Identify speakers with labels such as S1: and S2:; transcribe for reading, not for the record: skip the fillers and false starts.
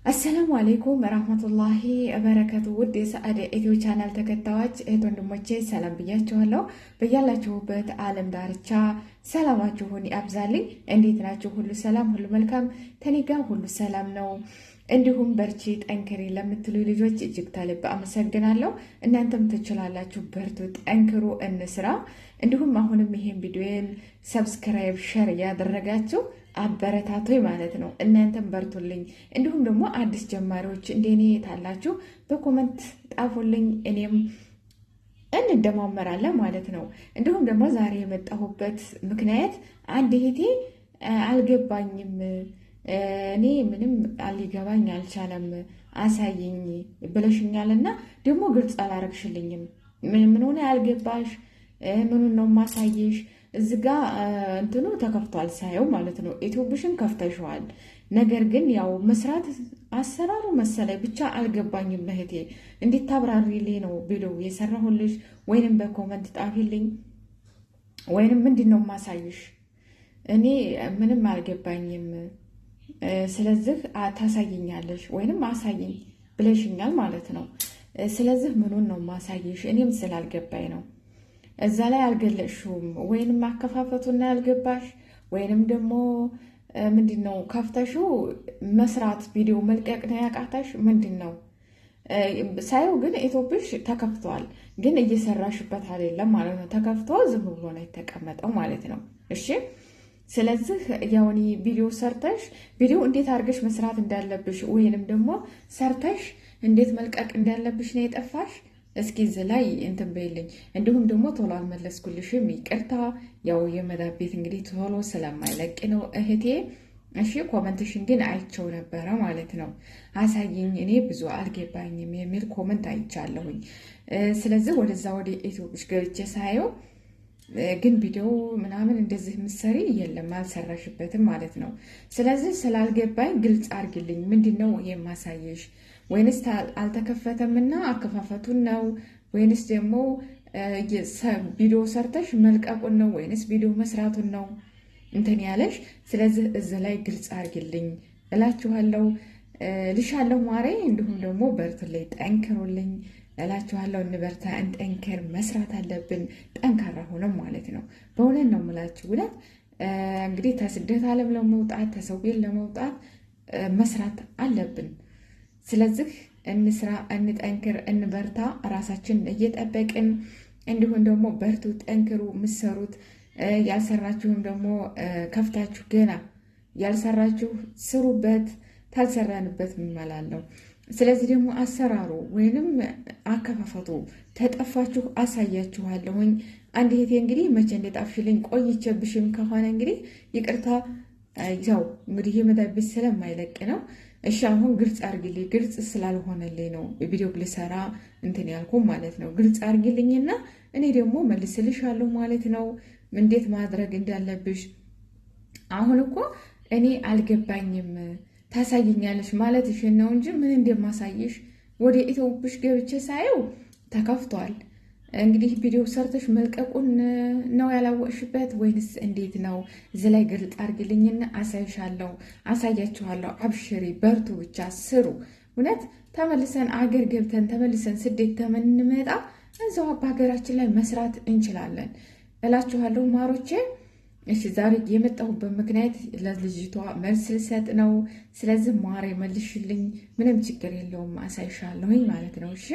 S1: አሰላሙ አለይኩም ወራህመቱላሂ ወበረከቱ። ውድ የሰዓዳ ኢትዮ ቻናል ተከታዮች እህት ወንድሞቼ ሰላም ብያችኋለሁ። በያላችሁበት ዓለም ዳርቻ ሰላማችሁን ያብዛልኝ። እንዴት ናችሁ? ሁሉ ሰላም፣ ሁሉ መልካም፣ ከኔ ጋር ሁሉ ሰላም ነው። እንዲሁም በርቺ ጠንክሪ ለምትሉ ልጆች እጅግ ከልብ አመሰግናለሁ። እናንተም ትችላላችሁ፣ በርቱ፣ ጠንክሩ፣ እንስራ። እንዲሁም አሁንም ይሄን ቪዲዮን ሰብስክራይብ፣ ሼር ያደረጋችሁ አበረታቶኝ ማለት ነው። እናንተም በርቱልኝ። እንዲሁም ደግሞ አዲስ ጀማሪዎች እንደኔ ታላችሁ በኮመንት ጣፉልኝ፣ እኔም እንደማመራለን ማለት ነው። እንዲሁም ደግሞ ዛሬ የመጣሁበት ምክንያት አንድ እህቴ አልገባኝም፣ እኔ ምንም ሊገባኝ አልቻለም፣ አሳይኝ ብለሽኛልና ደግሞ ግልጽ አላረግሽልኝም። ምን ሆነ ያልገባሽ? ምኑን ነው ማሳየሽ? እዚህ ጋ እንትኑ ተከፍቷል ሳየው ማለት ነው። ኢትዮብሽን ከፍተሽዋል። ነገር ግን ያው መስራት አሰራሩ መሰለኝ ብቻ አልገባኝም። እህቴ እንዴት ታብራሪልኝ ነው ቪዲዮ የሰራሁልሽ? ወይንም በኮመንት ጣፊልኝ፣ ወይንም ምንድን ነው ማሳይሽ? እኔ ምንም አልገባኝም። ስለዚህ ታሳይኛለሽ ወይንም አሳይኝ ብለሽኛል ማለት ነው። ስለዚህ ምኑን ነው ማሳይሽ? እኔም ስላልገባኝ ነው። እዛ ላይ አልገለጽሽውም፣ ወይንም አከፋፈቱና ያልገባሽ ወይንም ደግሞ ምንድን ነው ከፍተሽው መስራት ቪዲዮ መልቀቅ ነው ያቃታሽ? ምንድን ነው ሳየው ግን ኢትዮብሽ ተከፍቷል፣ ግን እየሰራሽበት አይደለም ማለት ነው። ተከፍቶ ዝም ብሎ ነው የተቀመጠው ማለት ነው። እሺ፣ ስለዚህ ያውኒ ቪዲዮ ሰርተሽ ቪዲዮ እንዴት አድርገሽ መስራት እንዳለብሽ ወይንም ደግሞ ሰርተሽ እንዴት መልቀቅ እንዳለብሽ ነው የጠፋሽ። እስኪ እዚህ ላይ እንትን በይልኝ። እንዲሁም ደግሞ ቶሎ አልመለስኩልሽም፣ ይቅርታ። ያው የመዳብ ቤት እንግዲህ ቶሎ ስለማይለቅ ነው እህቴ። እሺ፣ ኮመንትሽን ግን አይቸው ነበረ ማለት ነው። አሳይኝ፣ እኔ ብዙ አልገባኝም የሚል ኮመንት አይቻለሁኝ። ስለዚህ ወደዛ ወደ ኢትዮብሽ ገብቼ ሳየው ግን ቪዲዮ ምናምን እንደዚህ ምሰሪ የለም፣ አልሰራሽበትም ማለት ነው። ስለዚህ ስላልገባኝ ግልጽ አድርግልኝ። ምንድን ነው የማሳየሽ? ወይንስ አልተከፈተምና አከፋፈቱን ነው? ወይንስ ደግሞ ቪዲዮ ሰርተሽ መልቀቁን ነው? ወይንስ ቪዲዮ መስራቱን ነው እንትን ያለሽ? ስለዚህ እዚህ ላይ ግልጽ አድርግልኝ እላችኋለሁ፣ ልሻለሁ ማሬ። እንዲሁም ደግሞ በርቱልኝ፣ ጠንክሩልኝ እላችኋለሁ። እንበርታ፣ እንጠንክር፣ መስራት አለብን፣ ጠንካራ ሆነም ማለት ነው። በእውነት ነው የምላችሁ። ውለት እንግዲህ ከስደት ዓለም ለመውጣት ከሰው ቤት ለመውጣት መስራት አለብን። ስለዚህ እንስራ፣ እንጠንክር፣ እንበርታ፣ ራሳችንን እየጠበቅን እንዲሁም ደግሞ በርቱ፣ ጠንክሩ። ምሰሩት ያልሰራችሁም ደግሞ ከፍታችሁ ገና ያልሰራችሁ ስሩበት፣ ታልሰራንበት ምመላለሁ። ስለዚህ ደግሞ አሰራሩ ወይንም አከፋፈቱ ተጠፋችሁ አሳያችኋለሁኝ። አንድ እህቴ እንግዲህ መቼ እንደጣፍሽልኝ ቆይቼብሽም ከሆነ እንግዲህ ይቅርታ። ያው እንግዲህ የመዳብ ቤት ስለማይለቅ ነው። እሺ፣ አሁን ግልጽ አርግልኝ። ግልጽ ስላልሆነልኝ ነው ቪዲዮ ልሰራ እንትን ያልኩ ማለት ነው። ግልጽ አርግልኝና እኔ ደግሞ መልስልሻለሁ ማለት ነው፣ እንዴት ማድረግ እንዳለብሽ። አሁን እኮ እኔ አልገባኝም ታሳይኛለሽ ማለት ይሽን ነው እንጂ ምን እንደማሳይሽ ወደ ኢትዮብሽ ገብቼ ሳየው ተከፍቷል። እንግዲህ ቪዲዮ ሰርተሽ መልቀቁን ነው ያላወቅሽበት ወይንስ እንዴት ነው? እዚህ ላይ ግልጽ አድርግልኝና አሳይሻለሁ፣ አሳያችኋለሁ። አብሽሪ፣ በርቱ፣ ብቻ ስሩ። እውነት ተመልሰን አገር ገብተን ተመልሰን ስደት ተመንመጣ እዛው በሀገራችን ላይ መስራት እንችላለን እላችኋለሁ ማሮቼ። እሺ፣ ዛሬ የመጣሁበት ምክንያት ለልጅቷ መልስ ልሰጥ ነው። ስለዚህ ማሬ መልሽልኝ፣ ምንም ችግር የለውም፣ አሳይሻለሁኝ ማለት ነው። እሺ